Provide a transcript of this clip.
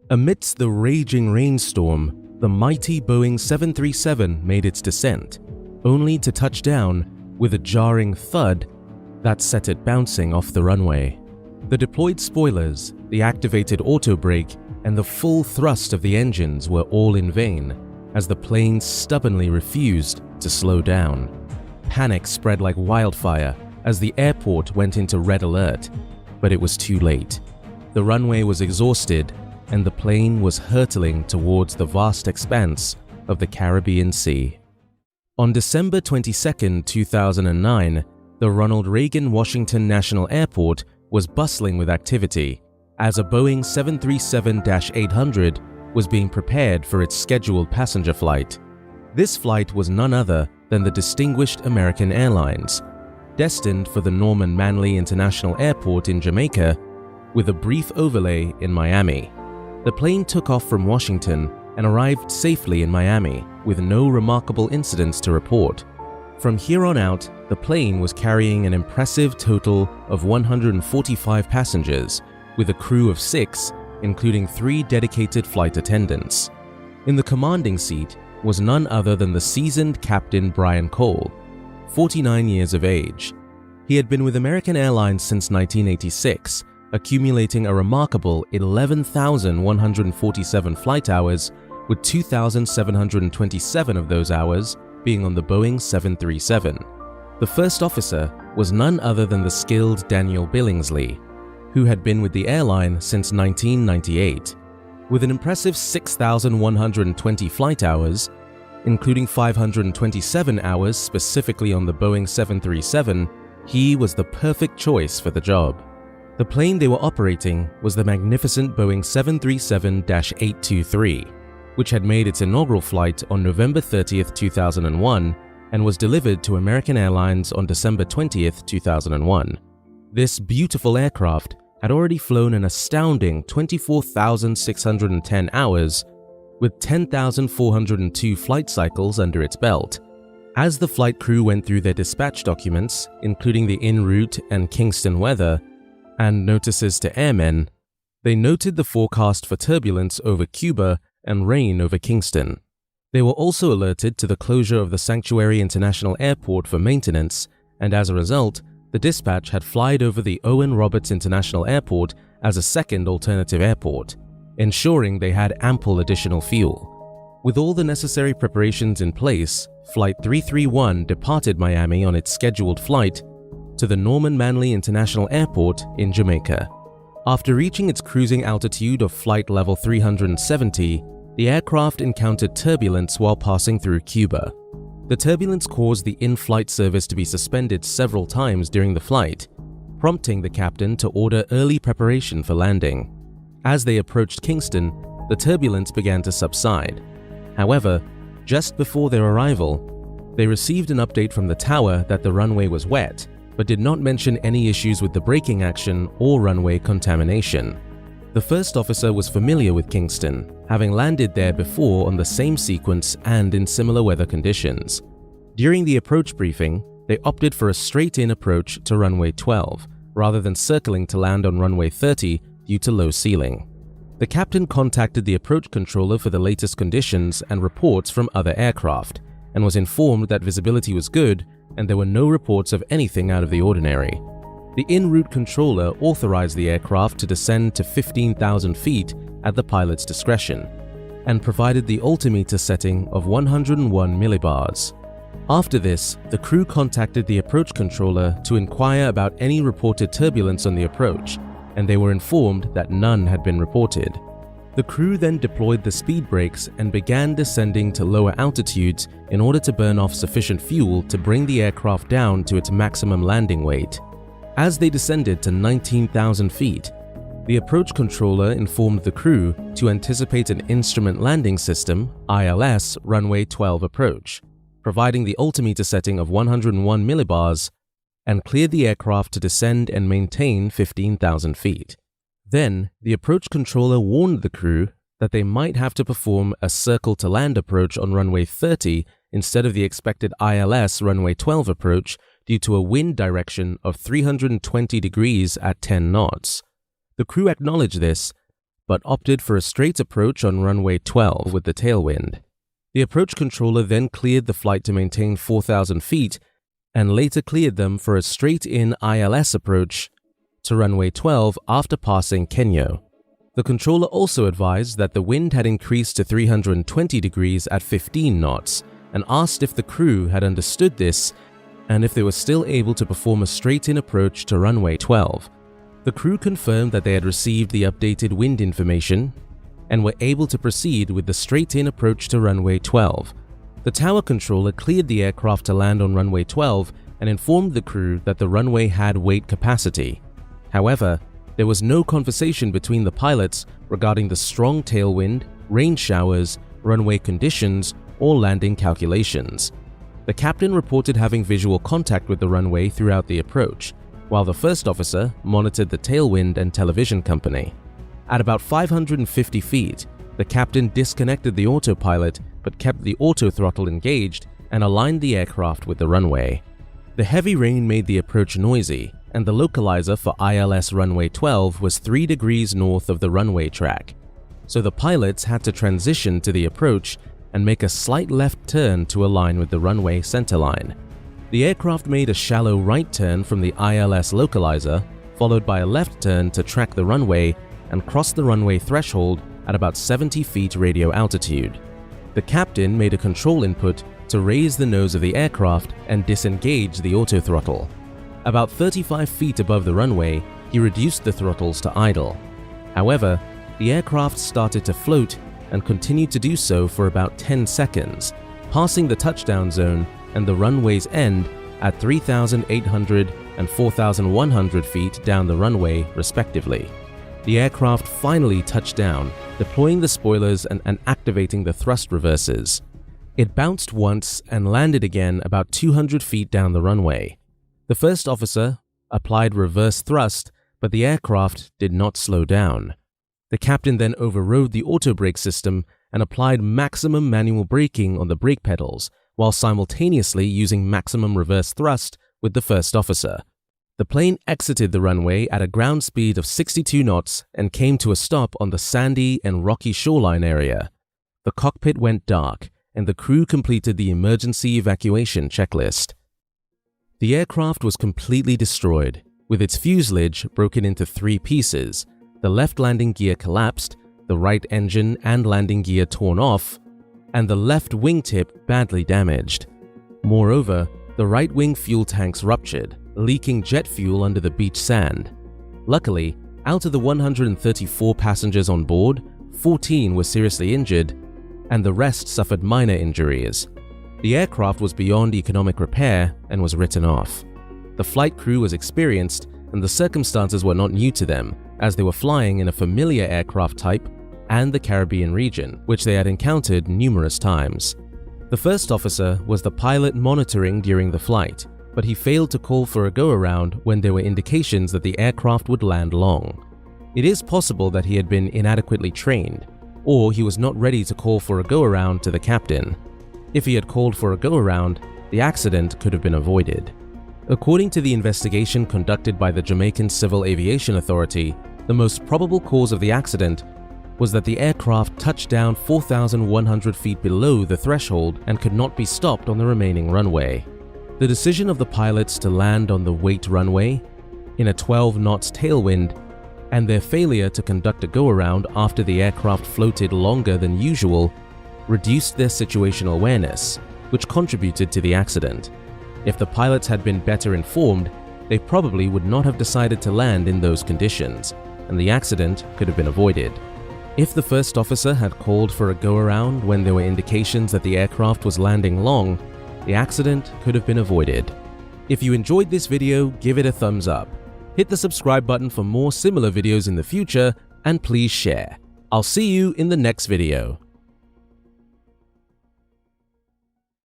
Amidst the raging rainstorm, the mighty Boeing 737 made its descent, only to touch down with a jarring thud that set it bouncing off the runway. The deployed spoilers, the activated auto brake, and the full thrust of the engines were all in vain, as the plane stubbornly refused to slow down. Panic spread like wildfire as the airport went into red alert, but it was too late. The runway was exhausted, and the plane was hurtling towards the vast expanse of the Caribbean Sea. On December 22, 2009, the Ronald Reagan Washington National Airport was bustling with activity as a Boeing 737-800 was being prepared for its scheduled passenger flight. This flight was none other than the distinguished American Airlines, destined for the Norman Manley International Airport in Jamaica with a brief overlay in Miami. The plane took off from Washington and arrived safely in Miami with no remarkable incidents to report. From here on out, the plane was carrying an impressive total of 145 passengers, with a crew of 6, including 3 dedicated flight attendants. In the commanding seat was none other than the seasoned Captain Brian Cole, 49 years of age. He had been with American Airlines since 1986, accumulating a remarkable 11,147 flight hours, with 2,727 of those hours being on the Boeing 737. The first officer was none other than the skilled Daniel Billingsley, who had been with the airline since 1998. With an impressive 6,120 flight hours, including 527 hours specifically on the Boeing 737, he was the perfect choice for the job. The plane they were operating was the magnificent Boeing 737-823, which had made its inaugural flight on November 30, 2001, and was delivered to American Airlines on December 20, 2001. This beautiful aircraft had already flown an astounding 24,610 hours, with 10,402 flight cycles under its belt. As the flight crew went through their dispatch documents, including the en route and Kingston weather, and notices to airmen, they noted the forecast for turbulence over Cuba and rain over Kingston. They were also alerted to the closure of the Sanctuary International Airport for maintenance, and as a result, the dispatch had flied over the Owen Roberts International Airport as a second alternative airport, ensuring they had ample additional fuel. With all the necessary preparations in place, Flight 331 departed Miami on its scheduled flight to the Norman Manley International Airport in Jamaica. After reaching its cruising altitude of flight level 370, the aircraft encountered turbulence while passing through Cuba. The turbulence caused the in-flight service to be suspended several times during the flight, prompting the captain to order early preparation for landing. As they approached Kingston, the turbulence began to subside. However, just before their arrival, they received an update from the tower that the runway was wet, but did not mention any issues with the braking action or runway contamination. The first officer was familiar with Kingston, having landed there before on the same sequence and in similar weather conditions. During the approach briefing, they opted for a straight-in approach to runway 12, rather than circling to land on runway 30 due to low ceiling. The captain contacted the approach controller for the latest conditions and reports from other aircraft, and was informed that visibility was good and there were no reports of anything out of the ordinary. The en route controller authorized the aircraft to descend to 15,000 feet at the pilot's discretion, and provided the altimeter setting of 101 millibars. After this, the crew contacted the approach controller to inquire about any reported turbulence on the approach, and they were informed that none had been reported. The crew then deployed the speed brakes and began descending to lower altitudes in order to burn off sufficient fuel to bring the aircraft down to its maximum landing weight. As they descended to 19,000 feet, the approach controller informed the crew to anticipate an instrument landing system (ILS) runway 12 approach, providing the altimeter setting of 101 millibars, and cleared the aircraft to descend and maintain 15,000 feet. Then, the approach controller warned the crew that they might have to perform a circle-to-land approach on runway 30 instead of the expected ILS runway 12 approach due to a wind direction of 320 degrees at 10 knots. The crew acknowledged this, but opted for a straight approach on runway 12 with the tailwind. The approach controller then cleared the flight to maintain 4,000 feet and later cleared them for a straight-in ILS approach to runway 12 after passing Kenyo. The controller also advised that the wind had increased to 320 degrees at 15 knots and asked if the crew had understood this and if they were still able to perform a straight-in approach to runway 12. The crew confirmed that they had received the updated wind information and were able to proceed with the straight-in approach to runway 12. The tower controller cleared the aircraft to land on runway 12 and informed the crew that the runway had weight capacity. However, there was no conversation between the pilots regarding the strong tailwind, rain showers, runway conditions, or landing calculations. The captain reported having visual contact with the runway throughout the approach, while the first officer monitored the tailwind and television company. At about 550 feet, the captain disconnected the autopilot but kept the auto throttle engaged and aligned the aircraft with the runway. The heavy rain made the approach noisy, and the localizer for ILS runway 12 was 3 degrees north of the runway track, so the pilots had to transition to the approach and make a slight left turn to align with the runway centerline. The aircraft made a shallow right turn from the ILS localizer, followed by a left turn to track the runway and crossed the runway threshold at about 70 feet radio altitude. The captain made a control input to raise the nose of the aircraft and disengage the autothrottle. About 35 feet above the runway, he reduced the throttles to idle. However, the aircraft started to float and continued to do so for about 10 seconds, passing the touchdown zone and the runway's end at 3,800 and 4,100 feet down the runway, respectively. The aircraft finally touched down, deploying the spoilers and activating the thrust reversers. It bounced once and landed again about 200 feet down the runway. The first officer applied reverse thrust, but the aircraft did not slow down. The captain then overrode the auto brake system and applied maximum manual braking on the brake pedals, while simultaneously using maximum reverse thrust with the first officer. The plane exited the runway at a ground speed of 62 knots and came to a stop on the sandy and rocky shoreline area. The cockpit went dark, and the crew completed the emergency evacuation checklist. The aircraft was completely destroyed, with its fuselage broken into 3 pieces. The left landing gear collapsed, the right engine and landing gear torn off, and the left wingtip badly damaged. Moreover, the right wing fuel tanks ruptured, leaking jet fuel under the beach sand. Luckily, out of the 134 passengers on board, 14 were seriously injured, and the rest suffered minor injuries. The aircraft was beyond economic repair and was written off. The flight crew was experienced, and the circumstances were not new to them, as they were flying in a familiar aircraft type and the Caribbean region, which they had encountered numerous times. The first officer was the pilot monitoring during the flight, but he failed to call for a go-around when there were indications that the aircraft would land long. It is possible that he had been inadequately trained, or he was not ready to call for a go-around to the captain. If he had called for a go-around, the accident could have been avoided. According to the investigation conducted by the Jamaican Civil Aviation Authority, the most probable cause of the accident was that the aircraft touched down 4,100 feet below the threshold and could not be stopped on the remaining runway. The decision of the pilots to land on the wait runway in a 12 knots tailwind and their failure to conduct a go-around after the aircraft floated longer than usual reduced their situational awareness, which contributed to the accident. If the pilots had been better informed, they probably would not have decided to land in those conditions, and the accident could have been avoided. If the first officer had called for a go-around when there were indications that the aircraft was landing long, the accident could have been avoided. If you enjoyed this video, give it a thumbs up. Hit the subscribe button for more similar videos in the future, and please share. I'll see you in the next video.